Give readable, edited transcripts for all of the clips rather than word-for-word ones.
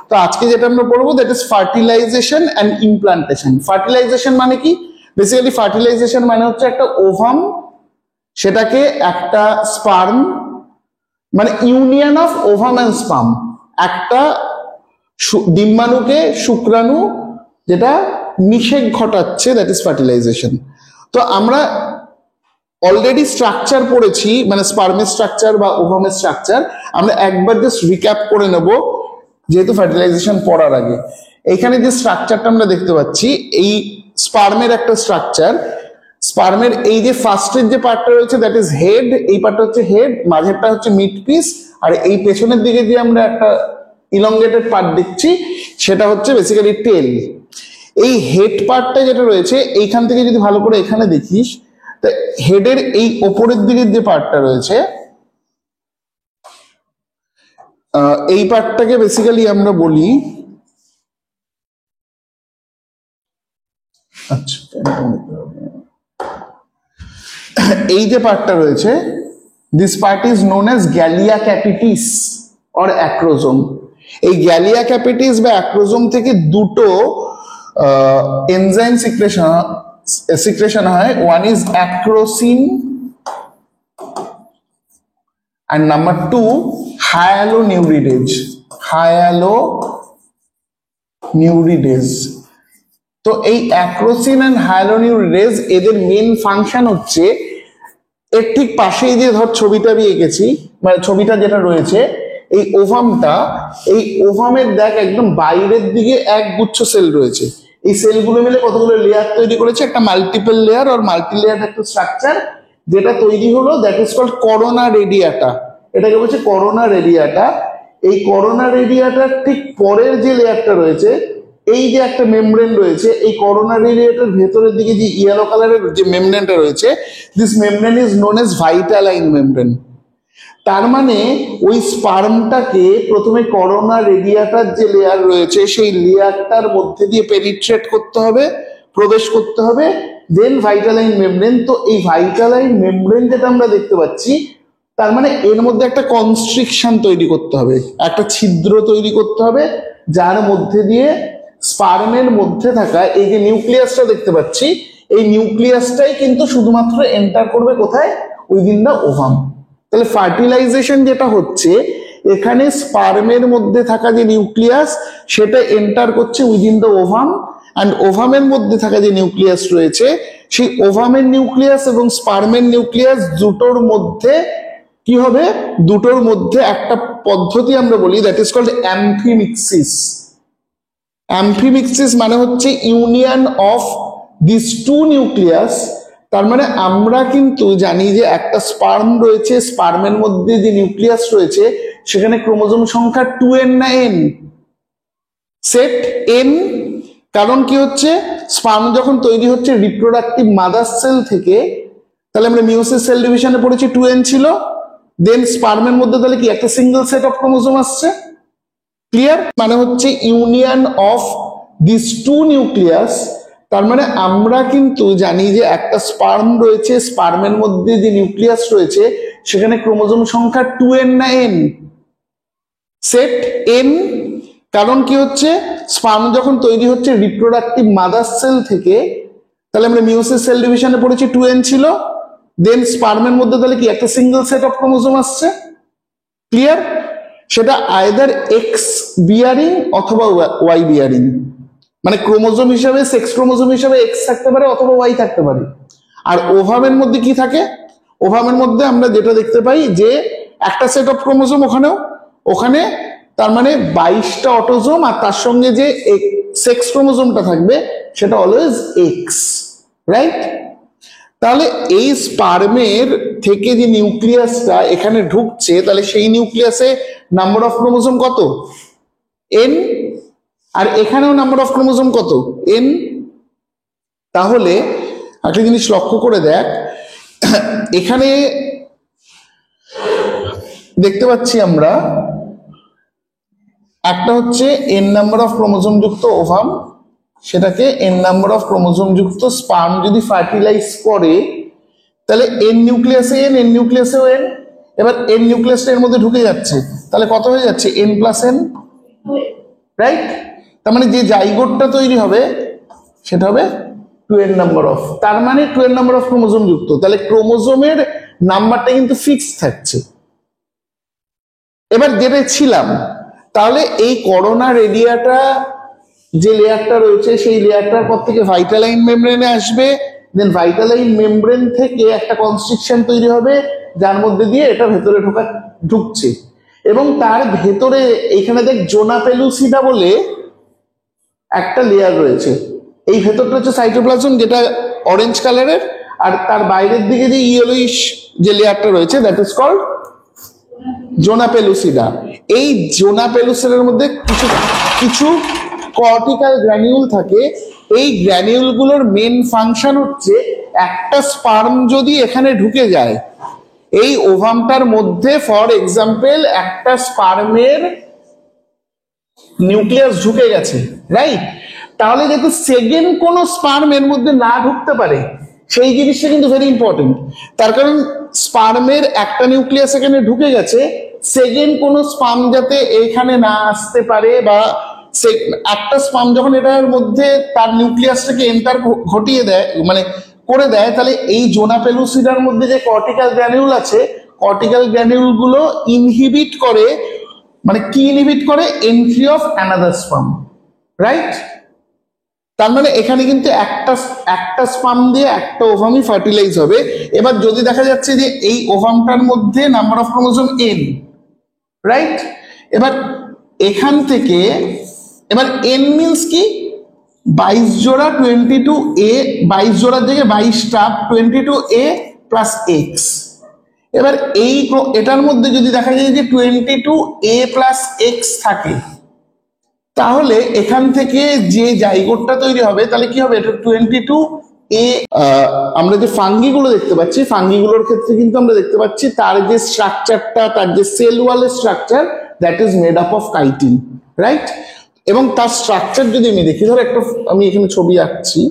তো আজকে যেটা আমরা পড়বো that is fertilization and implantation. Fertilization মানে কি? বেসিক্যালি ফার্টিলাইজেশন মানে হচ্ছে একটা ওভাম, সেটাকে একটা স্পার্ম, মানে union of ovum and sperm, একটা ডিম্বাণুকে শুক্রাণু যেটা নিষেক ঘটাচ্ছে, দ্যাট ইজ ফার্টিলাইজেশন। তো আমরা অলরেডি স্ট্রাকচার পড়েছি, মানে স্পার্মের স্ট্রাকচার বা ওভামের স্ট্রাকচার। আমরা একবার জাস্ট রিক্যাপ করে নেব যেহেতু ফার্টিলাইজেশন পড়ার আগে। এইখানে যে স্ট্রাকচারটা আমরা দেখতে পাচ্ছি, এই স্পার্মের একটা স্ট্রাকচার। স্পার্মের এই যে ফার্স্টের যে পার্টটা রয়েছে দ্যাট ইজ হেড, এই পার্টটা হচ্ছে হেড, মাঝেরটা হচ্ছে মিড পিস, আর এই পেছনের দিকে যে আমরা একটা ইলংগেটেড পার্ট দেখছি সেটা হচ্ছে বেসিক্যালি টেল। এই হেড পার্টটা যেটা রয়েছে এইখান থেকে যদি ভালো করে এখানে দেখিস, তা হেডের এই ওপরের দিকের যে পার্টটা রয়েছে এই পার্টটাকে বেসিক্যালি আমরা বলি, আচ্ছা এই যে পার্টটা রয়েছে, this part is known as galea capitis or acrosome. এই গ্যালিয়া ক্যাপিটিস বা অ্যাক্রোজোম থেকে দুটো এনজাইম সিক্রেশন হয়। One is acrosin and number 2 hyaluronidase। তো এই অ্যাক্রোসিন এন্ড হ্যালোনিউরিডেজ এদের মেন ফাংশন হচ্ছে, এর ঠিক পাশেই যে ধর ছবিটা আমি এঁকেছি, মানে ছবিটা যেটা রয়েছে এই ওভামটা, এই ওভামের দেখ একদম বাইরের দিকে এক গুচ্ছ সেল রয়েছে। এই সেলগুলো মিলে কতগুলো লেয়ার তৈরি করেছে, একটা মাল্টিপল লেয়ার আর মাল্টি লেয়ার একটা স্ট্রাকচার যেটা তৈরি হলো, দ্যাট ইজ কল্ড করোনা রেডিয়াটা। এটাকে বলছে করোনা রেডিয়াটা। এই করোনা রেডিয়াটার ঠিক পরের যে লেয়ারটা রয়েছে, এই যে একটা মেমব্রেন রয়েছে, এই করোনা রেডিয়াটার ভেতরের দিকে যে ইয়েলো কালারের যে মেমব্রেনটা রয়েছে, this membrane is known as vitelline membrane. তার মানে ওই স্পার্মটাকে প্রথমে করোনা রেডিয়াটার যে লেয়ার রয়েছে সেই লেয়ারটার মধ্যে দিয়ে পেনিট্রেট করতে হবে, প্রবেশ করতে হবে, দেন ভাইটালাইন মেমব্রেন। তো এই ভাইটালাইন মেমব্রেন যেটা আমরা দেখতে পাচ্ছি, তার মানে এর মধ্যে একটা কনস্ট্রিকশন তৈরি করতে হবে, একটা ছিদ্র তৈরি করতে হবে, যার মধ্যে দিয়ে স্পার্মের মধ্যে থাকা এই যে নিউক্লিয়াসটা দেখতে পাচ্ছি, এই নিউক্লিয়াসটাই কিন্তু শুধুমাত্র এন্টার করবে কোথায়? Within the ovum. তাহলে ফার্টিলাইজেশন যেটা হচ্ছে, এখানে স্পার্মের মধ্যে থাকা যে নিউক্লিয়াস সেটা এন্টার করছে উইদিন দ্য ওভাম, অ্যান্ড ওভামের মধ্যে থাকা যে নিউক্লিয়াস রয়েছে সেই ওভামের নিউক্লিয়াস এবং স্পার্মের নিউক্লিয়াস দুটোর মধ্যে কি হবে? দুটোর মধ্যে একটা পদ্ধতি আমরা বলি, that is called amphimixis. Amphimixis মানে হচ্ছে union of this two nucleus. তার মানে আমরা কিন্তু জানি যে একটা স্পার্ম রয়েছে, স্পার্মের মধ্যে যে নিউক্লিয়াস রয়েছে সেখানে ক্রোমোজোম সংখ্যা 2n না n? Set n। কারণ কি হচ্ছে, স্পার্ম যখন তৈরি হচ্ছে রিপ্রোডাক্টিভ মাদার সেল থেকে, তাহলে আমরা মিওসিস সেল ডিভিশনে পড়েছি 2n ছিল, দেন স্পার্মের মধ্যে তাহলে কি একটা সিঙ্গেল সেট অফ ক্রোমোজোম আসছে। ক্লিয়ার? মানে হচ্ছে union of this two nucleus. তার মানে আমরা কিন্তু জানি যে একটা স্পার্ম রয়েছে, স্পার্মের মধ্যে যে নিউক্লিয়াস রয়েছে সেখানে ক্রোমোজোম সংখ্যা 2n না n? Set n। কারণ কি হচ্ছে, স্পার্ম যখন তৈরি হচ্ছে রিপ্রোডাক্টিভ মাদার সেল থেকে, তাহলে আমরা মিওসিস সেল ডিভিশনে পড়েছি 2n ছিল, দেন স্পার্মের মধ্যে তাহলে কি একটা সিঙ্গেল সেট অফ ক্রোমোজোম আসছে। ক্লিয়ার? সেটা আইদার এক্স বিয়ারিং অথবা ওয়াই বিয়ারিং, মানে ক্রোমোজোম হিসাবে, সেক্স ক্রোমোজোম হিসাবে এক্স থাকতে পারে অথবা ওয়াই থাকতে পারে। আর ওভামের মধ্যে কি থাকে? ওভামের মধ্যে আমরা যেটা দেখতে পাই যে একটা সেট অফ ক্রোমোজোম ওখানে তার মানে 22টা অটোজোম, আর তার সঙ্গে যে সেক্স ক্রোমোজোমটা থাকবে সেটা অলওয়েজ এক্স, রাইট? তাহলে এই স্পার্মের থেকে যে নিউক্লিয়াসটা এখানে ঢুকছে, তাহলে সেই নিউক্লিয়াসে নাম্বার অফ ক্রোমোজোম কত? n। আর এখানেও নাম্বার অফ ক্রোমোজোম কত? n। তাহলে একটা জিনিস লক্ষ্য করে দেখ, এখানে দেখতে পাচ্ছি আমরা একটা হচ্ছে n নাম্বার অফ ক্রোমোজোম যুক্ত ওভাম, সেটাকে n নাম্বার অফ ক্রোমোজোম যুক্ত স্পার্ম যদি ফার্টিলাইজ করে, তাহলে n নিউক্লিয়াসে n নিউক্লিয়াসেও n। এবার n নিউক্লিয়াসটা এর মধ্যে ঢুকে যাচ্ছে, তাহলে কত হয়ে যাচ্ছে? n plus n। রাইট? তার মানে যে জাইগোটটা তৈরি হবে সেটা হবে 12 নাম্বার অফ, তার মানে 12 নাম্বার অফ ক্রোমোজোম যুক্ত, তাহলে ক্রোমোজোমের নাম্বারটা কিন্তু ফিক্স থাকছে। এবার যেটা ছিলাম, তাহলে এই করোনা রেডিয়াটা যে লেয়ারটা রয়েছে সেই লেয়ারটার পর থেকে ভাইটালাইন মেমব্রেনে আসবে, দেন ভাইটালাইন মেমব্রেন থেকে একটা কনস্ট্রিকশন তৈরি হবে যার মধ্যে দিয়ে এটা ভেতরে ঢুকছে, এবং তার ভেতরে এইখানে দেখ জোনা পেলুসিডা বলে একটা লেয়ার রয়েছে। এই ভেতরটা হচ্ছে সাইটোপ্লাজম, যেটা অরেঞ্জ কালারের, আর তার বাইরের দিকে যে ইয়েলোইশ যে লেয়ারটা রয়েছে দ্যাট ইজ কল্ড জোনা পেলুসিডা। এই জোনা পেলুসিডার মধ্যে কিছু কিছু কর্টিক্যাল গ্র্যানিউল থাকে। এই গ্র্যানিউল গুলোর মেন ফাংশন হচ্ছে, একটা স্পার্ম যদি এখানে ঢুকে যায় এই ওভামটার মধ্যে, ফর এক্সাম্পল একটা স্পার্মের নিউক্লিয়াস ঢুকে গেছে, রাইট? তাহলে যাতে সেকেন্ড কোন স্পার্ম এর মধ্যে না ঢুকতে পারে সেই জিনিসটা কিন্তু ভেরি ইম্পর্টেন্ট। তার কারণ স্পার্মের একটা নিউক্লিয়াস এখানে ঢুকে গেছে, সেকেন্ড কোন স্পার্ম যাতে এখানে না আসতে পারে, বা একটা স্পার্ম যখন এটার মধ্যে তার নিউক্লিয়াসটাকে এন্টার ঘটিয়ে দেয়, মানে করে দেয়, তাহলে এই জোনা পেলুসিডার মধ্যে যে কর্টিক্যাল গ্র্যানিউল আছে, কর্টিক্যাল গ্র্যানিউল গুলো ইনহিবিট করে, মানে কি ইনহিবিট করে, entry of another sperm, right? তার মানে এখানে কিন্তু একটা স্পার্ম দিয়ে একটা ওভামই ফার্টিলাইজ হবে। এবার যদি দেখা যাচ্ছে যে এই ওভামটার মধ্যে number of chromosome n, right? এবার এখান থেকে, এবার n মিন্স কি, 22 জোড়া 22a, 22 জোড়ার দিকে 22টা 22a প্লাস x। এবার এটার মধ্যে যদি দেখা যায় যে 22a প্লাস x থাকে, তাহলে এখান থেকে যে জাইগোটটা তৈরি হবে তাহলে কি হবে, এটা 22a। আমরা যে ফাঙ্গি গুলো দেখতে পাচ্ছি, ফাঙ্গি গুলোর ক্ষেত্রে কিন্তু আমরা দেখতে পাচ্ছি তার যে স্ট্রাকচারটা, তার যে সেল ওয়ালের structure, that is made up of chitin, right? এবং তার স্ট্রাকচার যদি আমি দেখি, ধর একটা আমি এখানে ছবি আঁকছি,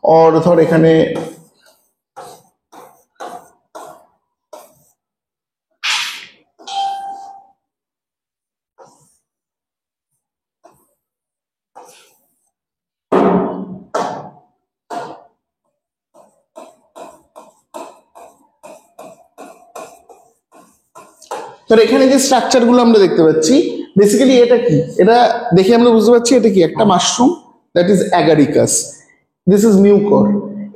और ধর এখানে এখানে যে স্ট্রাকচার গুলো আমরা দেখতে পাচ্ছি, বেসিক্যালি এটা কি, এটা দেখে আমরা বুঝতে পারছি এটা কি একটা mushroom, that is agaricus, this is mucor.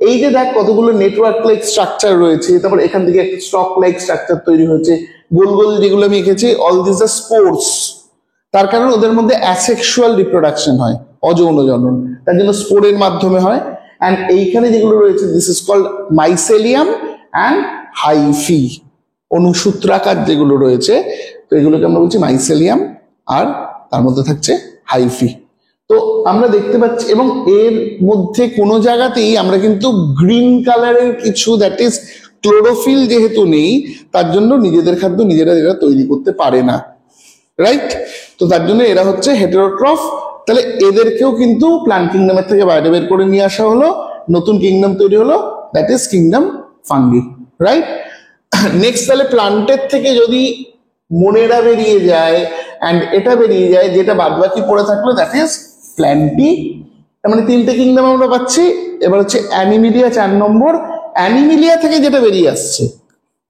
এই যে দেখ কতগুলো নেটওয়ার্ক লাইক স্ট্রাকচার রয়েছে, তারপর এখান থেকে একটা স্টক লাইক স্ট্রাকচার তৈরি হয়েছে, গোল গোল যেগুলো আমি এঁকেছি, অল দিস আর স্পোর্স। তার কারণ ওদের মধ্যে অ্যাসেক্সুয়াল রিপ্রোডাকশন হয়, অযৌন জনন, তার জন্য স্পোরের মাধ্যমে হয়। অ্যান্ড এইখানে যেগুলো রয়েছে, this is called mycelium and hyphae, অনুসূত্রাকার যেগুলো রয়েছে, তো এগুলোকে আমরা বলছি মাইসেলিয়াম, আর তার মধ্যে থাকছে হাইফি। তো আমরা দেখতে পাচ্ছি, এবং এর মধ্যে কোনো জায়গাতেই আমরা কিন্তু গ্রিন কালারের কিছু, দ্যাট ইজ ক্লোরোফিল যেহেতু নেই, তার জন্য নিজেদের খাদ্য নিজেরা এরা তৈরি করতে পারে না, রাইট? তো তার জন্য এরা হচ্ছে হেটেরোট্রফ। তাহলে এদেরকেও কিন্তু প্ল্যান্ট কিংডমের থেকে বাইরে বের করে নিয়ে আসা হলো, নতুন কিংডম তৈরি হলো, that is kingdom fungi, right? Next, তাহলে প্লান্টের থেকে যদি মোনেরা বেরিয়ে যায় অ্যান্ড এটা বেরিয়ে যায়, যেটা বাদ বাকি পড়ে থাকলো দ্যাট ইজ প্ল্যান্টি। তার মানে তিনটে কিংডম আমরা পাচ্ছি। এবার হচ্ছে অ্যানিমিলিয়া 4 নম্বর। অ্যানিমিলিয়া থেকে যেটা বেরিয়ে আসছে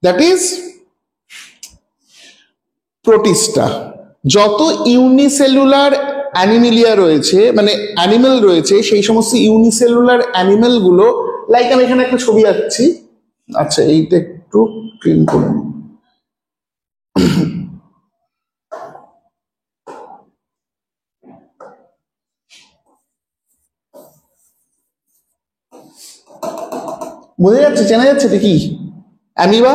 দ্যাট ইজ প্রোটিস্টা। যত ইউনিসেলুলার অ্যানিমিলিয়া রয়েছে, মানে অ্যানিমেল রয়েছে, সেই সমস্ত ইউনিসেলুলার অ্যানিমেল গুলো, লাইক আমি এখানে একটা ছবি আঁকছি, আচ্ছা এইটা একটু ক্লিন করে নিই। বোঝা যাচ্ছে, চেনা যাচ্ছে এটা কি অ্যামিবা?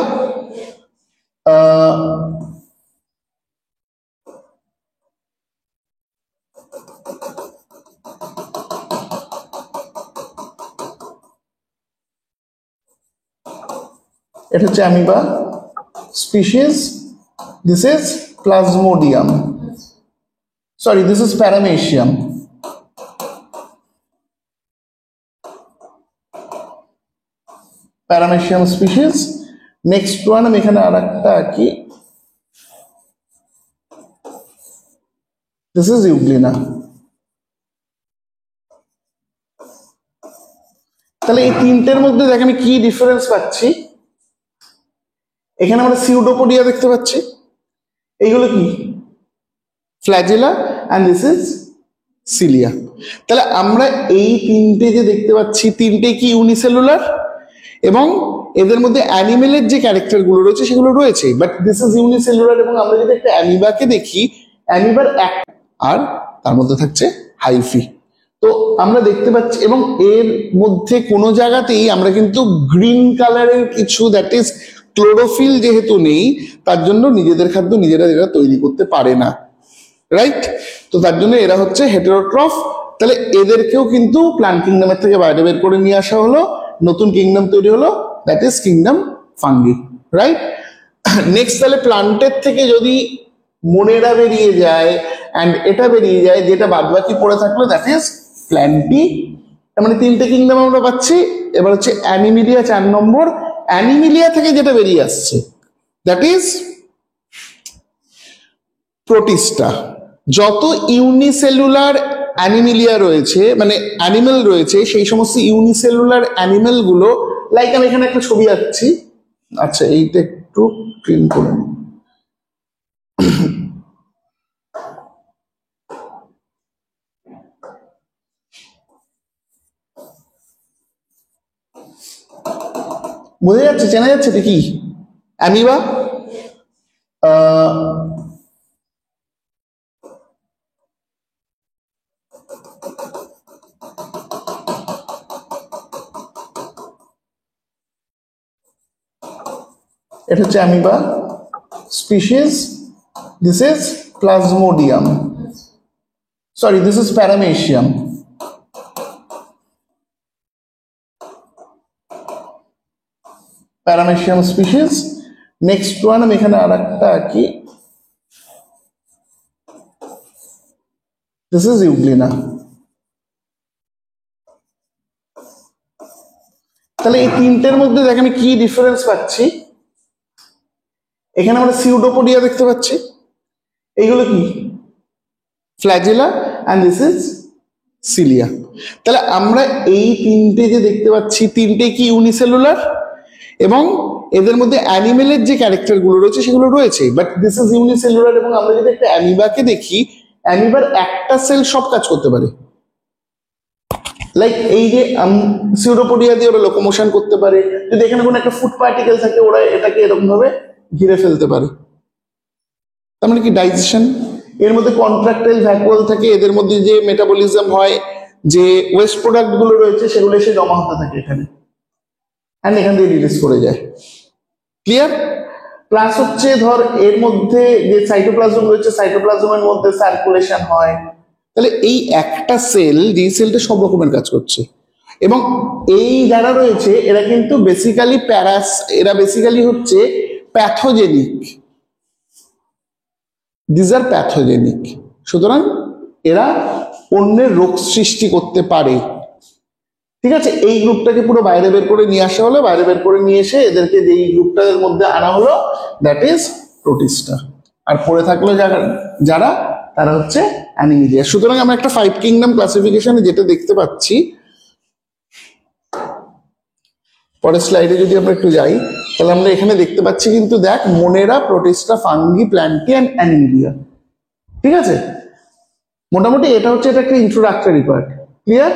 এটা হচ্ছে amoeba species, this is plasmodium, sorry this is paramecium. Paramecium species. Next one আমি এখানে আর একটা আঁকি, দিস ইজ ইউগ্লিনা। তাহলে এই তিনটের মধ্যে দেখ আমি কি ডিফারেন্স পাচ্ছি, এখানে আমরা সিউডোপোডিয়া দেখতে পাচ্ছি, এইগুলো কি flagella and this is cilia. তাহলে আমরা এই তিনটে যে দেখতে পাচ্ছি তিনটে কি ইউনিসেলুলার, এবং এদের মধ্যে অ্যানিমেলের যে ক্যারেক্টার গুলো রয়েছে সেগুলো রয়েছে, বাট দিস ইজ ইউনিসেলুলার। এবং আমরা যদি একটা অ্যামিবাকে দেখি, অ্যামিবার এক আর তার মধ্যে থাকছে হাইফি। তো আমরা দেখতে পাচ্ছি, এবং এর মধ্যে কোনো জায়গাতেই আমরা কিন্তু গ্রিন কালারের কিছু, দ্যাট ইজ ক্লোরোফিল যেহেতু নেই, তার জন্য নিজেদের খাদ্য নিজেরা এরা তৈরি করতে পারে না, রাইট? তো তার জন্য এরা হচ্ছে হেটেরোট্রফ। তাহলে এদেরকেও কিন্তু প্ল্যান্ট কিংডমের থেকে বাইরে বের করে নিয়ে আসা হলো, নতুন কিংডম তৈরি হলো, that is kingdom fungi, right? Next তাহলে প্লান্টের থেকে যদি মোনেরা বেরিয়ে যায় অ্যান্ড এটা বেরিয়ে যায়, যেটা বাদ বাকি পড়ে থাকলো দ্যাট ইজ প্ল্যান্টি। তার মানে তিনটে কিংডম আমরা পাচ্ছি। এবার হচ্ছে অ্যানিমিলিয়া 4 নম্বর। অ্যানিমিলিয়া থেকে যেটা বেরিয়ে আসছে দ্যাট ইজ প্রোটিস্টা। যত ইউনিসেলুলার অ্যানিমিলিয়া রয়েছে, মানে অ্যানিমেল রয়েছে, সেই সমস্ত ইউনিসেলুলার অ্যানিমেল গুলো, লাইক আমি এখানে একটা ছবি আঁকছি, আচ্ছা এইটা একটু ক্লিন করে নিই। বোঝা যাচ্ছে, চেনা যাচ্ছে এটা কি অ্যামিবা? এটা হচ্ছে amoeba species, this is plasmodium, sorry this is paramecium. Paramecium species. Next one আমি এখানে আর একটা আঁকি, দিস ইজ ইউগ্লিনা। তাহলে এই তিনটের মধ্যে দেখ আমি কি ডিফারেন্স পাচ্ছি, এখানে আমরা সিউডোপোডিয়া দেখতে পাচ্ছি, এইগুলো কি flagella and this is cilia. তাহলে আমরা এই তিনটে যে দেখতে পাচ্ছি তিনটে কি ইউনিসেলুলার, এবং এদের মধ্যে অ্যানিমেলের যে ক্যারেক্টার গুলো রয়েছে সেগুলো রয়েছে, বাট দিস ইজ ইউনিসেলুলার। এবং আমরা যদি একটা অ্যামিবাকে দেখি, অ্যামিবার একটা সেল সব কাজ করতে পারে, লাইক এই যে সিউডোপোডিয়া দিয়ে ওরা লোকোমোশন করতে পারে, যদি এখানে কোনো একটা ফুড পার্টিকেল থাকে ওরা এটাকে এরকম ভাবে ঘিরে ফেলতে পারে, তার মানে কি ডাইজেশন। এর মধ্যে কন্ট্রাক্টাইল ভ্যাকুয়াল থাকে, এদের মধ্যে যে মেটাবলিজম হয়, যে ওয়েস্ট প্রোডাক্ট গুলো রয়েছে সেগুলো এসে জমা হতে থাকে এখানে, অ্যান্ড এখান থেকে রিলিজ করে যায়, ক্লিয়ার? প্লাস হচ্ছে ধর এর মধ্যে যে সাইটোপ্লাজম রয়েছে, সাইটোপ্লাজমের মধ্যে সার্কুলেশন হয়। তাহলে এই একটা সেল, যে সেলটা সব রকমের কাজ করছে, এবং এই যারা রয়েছে এরা কিন্তু বেসিক্যালি এরা বেসিক্যালি হচ্ছে প্যাথোজেনিক, দিস আর প্যাথোজেনিক। সুতরাং এরা অন্যের রোগ সৃষ্টি করতে পারে, ঠিক আছে? এই গ্রুপটাকে পুরো বাইরে বের করে নিয়ে আসা হলো, বাইরে বের করে নিয়ে এসে এদেরকে যেই গ্রুপটার মধ্যে আনা হলো দ্যাট ইজ প্রোটিস্টা। আর পড়ে থাকলো যারা তারা হচ্ছে অ্যানিমিলিয়া। সুতরাং আমরা একটা 5 কিংডম ক্লাসিফিকেশনে যেটা দেখতে পাচ্ছি, পরের স্লাইডে যদি আমরা একটু যাই, তাহলে আমরা এখানে দেখতে পাচ্ছি কিন্তু দেখ মোনেরা, Protista, fungi, plenty and Animalia, ঠিক আছে? মোটামুটি এটা হচ্ছে এটা একটা ইন্ট্রোডাক্টরি পার্ট, ক্লিয়ার?